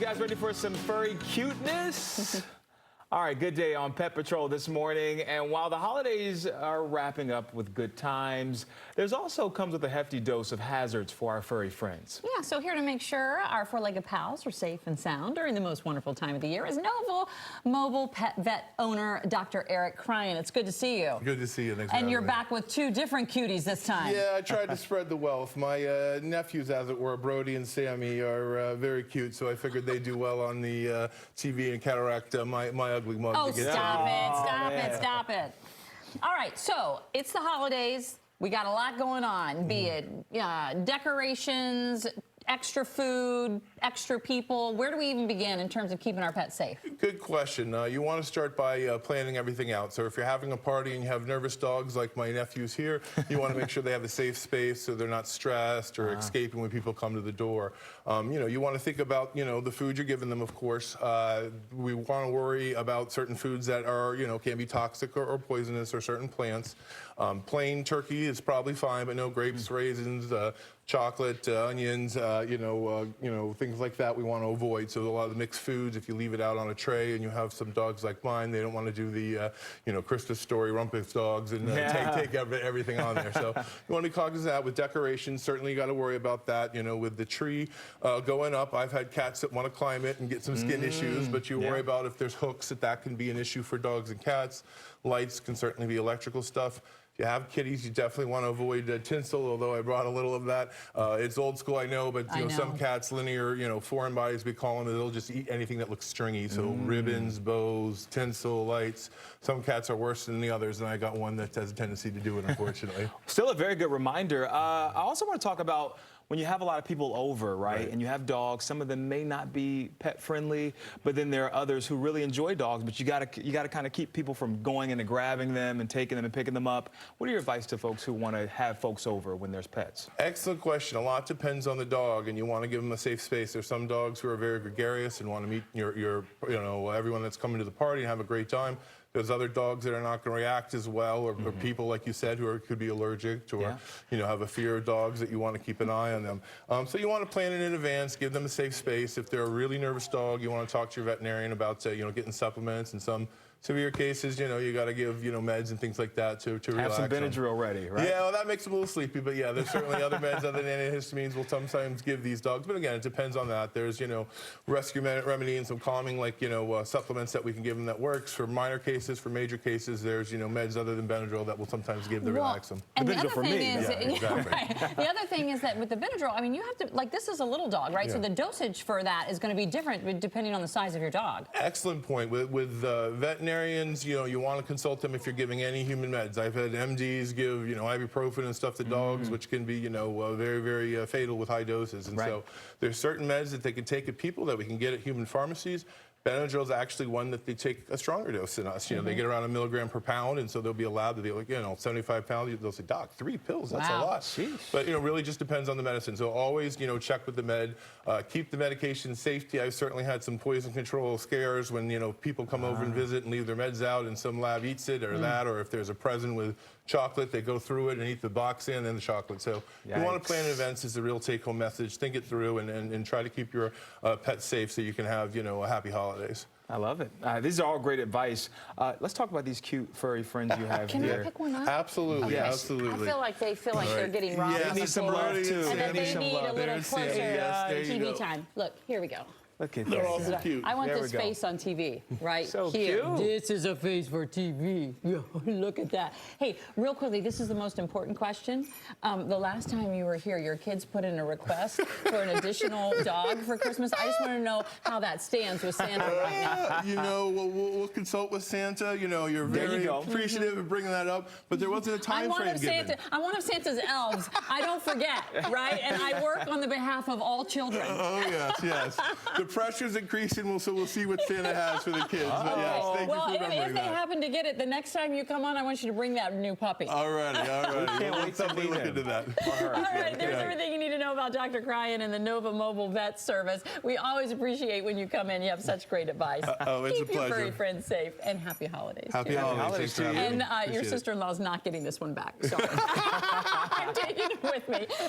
You guys ready for some furry cuteness? All right, good day on Pet Patrol this morning. And while the holidays are wrapping up with good times, there's also comes with a hefty dose of hazards for our furry friends. Yeah, so here to make sure our four-legged pals are safe and sound during the most wonderful time of the year is Noble Mobile Pet Vet owner, Dr. Eric Cryan. It's good to see you. Good to see you. Thanks and you're back with two different cuties this time. Yeah, I tried to spread the wealth. My nephews, as it were, Brody and Sammy, are very cute, so I figured they'd do well on the TV and counteract my ugly mug. Oh, stop it. All right, so it's the holidays. We got a lot going on, be it decorations, extra food, extra people. Where do we even begin in terms of keeping our pets safe? Good question. You want to start by planning everything out. So if you're having a party and you have nervous dogs like my nephews here, you want to make sure they have a safe space so they're not stressed or escaping when people come to the door. You want to think about, the food you're giving them, of course. We want to worry about certain foods that are, can be toxic or poisonous, or certain plants. Plain turkey is probably fine, but no grapes, raisins, chocolate, onions, things like that we want to avoid. So a lot of the mixed foods, if you leave it out on a tray and you have some dogs like mine, they don't want to do the, Christmas story, Rumpus dogs and take everything on there. So you want to be cognizant of that. With decorations, certainly you got to worry about that. With the tree going up, I've had cats that want to climb it and get some skin issues, but you worry about if there's hooks, that can be an issue for dogs and cats. Lights can certainly be electrical stuff. If you have kitties, you definitely want to avoid tinsel, although I brought a little of that. It's old school, I know, but some cats, linear, foreign bodies, we call them, they'll just eat anything that looks stringy. So ribbons, bows, tinsel, lights. Some cats are worse than the others, and I got one that has a tendency to do it, unfortunately. Still a very good reminder. I also want to talk about when you have a lot of people over, right? And you have dogs, some of them may not be pet friendly, but then there are others who really enjoy dogs, but you gotta kind of keep people from going in and grabbing them and taking them and picking them up. What are your advice to folks who want to have folks over when there's pets? Excellent question. A lot depends on the dog, and you want to give them a safe space. There's some dogs who are very gregarious and want to meet everyone that's coming to the party and have a great time. There's other dogs that are not going to react as well, or people, like you said, who could be allergic to, or have a fear of dogs that you want to keep an eye on them. So you want to plan it in advance, give them a safe space. If they're a really nervous dog, you want to talk to your veterinarian about, getting supplements. In some severe cases, you got to give, meds and things like that to relax. Have some Benadryl ready, right? Yeah, well, that makes them a little sleepy, but yeah, there's certainly other meds other than antihistamines we'll sometimes give these dogs. But again, it depends on that. There's, rescue remedy and some calming, like, supplements that we can give them that works. For minor cases, for major cases, there's, meds other than Benadryl that we'll sometimes give to relax them. And the the other for thing me. is, Exactly. The other thing is that with the Benadryl, I mean, you have to, like, this is a little dog, right? So the dosage for that is going to be different depending on the size of your dog. Excellent point. With veterinarians, you want to consult them if you're giving any human meds. I've had MDs give, ibuprofen and stuff to dogs, which can be, very fatal with high doses. And so there's certain meds that they can take at people that we can get at human pharmacies. Benadryl is actually one that they take a stronger dose than us. They get around 1 milligram per pound, and so they'll be allowed to be like, 75 pounds. They'll say, "Doc, 3 pills, that's a lot." Sheesh. But, really just depends on the medicine. So always, check with the med. Keep the medication safety. I've certainly had some poison control scares when, people come over and visit and leave their meds out, and some lab eats it or that, or if there's a present with chocolate, they go through it and eat the box and then the chocolate. So you want to plan events is the real take-home message. Think it through and try to keep your pet safe so you can have, a happy holidays. I love it. These are all great advice. Let's talk about these cute furry friends you have Can here. I pick one up? Absolutely, Yes. absolutely. I feel like they feel like they're getting robbed. Yeah, of need the some floor. love, too. And that They need they some need love. a little There's closer yes, there you TV go. time. Look, here we go. Look at They're that. all so cute. I want There this we go. face on TV, right So here. cute. This is a face for TV. Yeah, look at that. Hey, real quickly, this is the most important question. The last time you were here, your kids put in a request for an additional dog for Christmas. I just want to know how that stands with Santa right now. We'll consult with Santa. You're very appreciative of bringing that up, but there wasn't a time frame given. I'm one of Santa's elves. I don't forget, right? And I work on the behalf of all children. Oh, yes. The pressure's increasing, so we'll see what Santa has for the kids. But yes, thank you for remembering if they that. happen to get it, the next time you come on, I want you to bring that new puppy. All right. Can't We'll wait to definitely meet look him. into that. All right, there's everything you need to know about Dr. Cryan and the Nova Mobile Vet Service. We always appreciate when you come in. You have such great advice. It's Keep a your pleasure. furry friends safe, and happy holidays. Happy too. holidays. Thanks for having me. And your Appreciate it. sister-in-law's not getting this one back. Sorry. I'm taking it with me.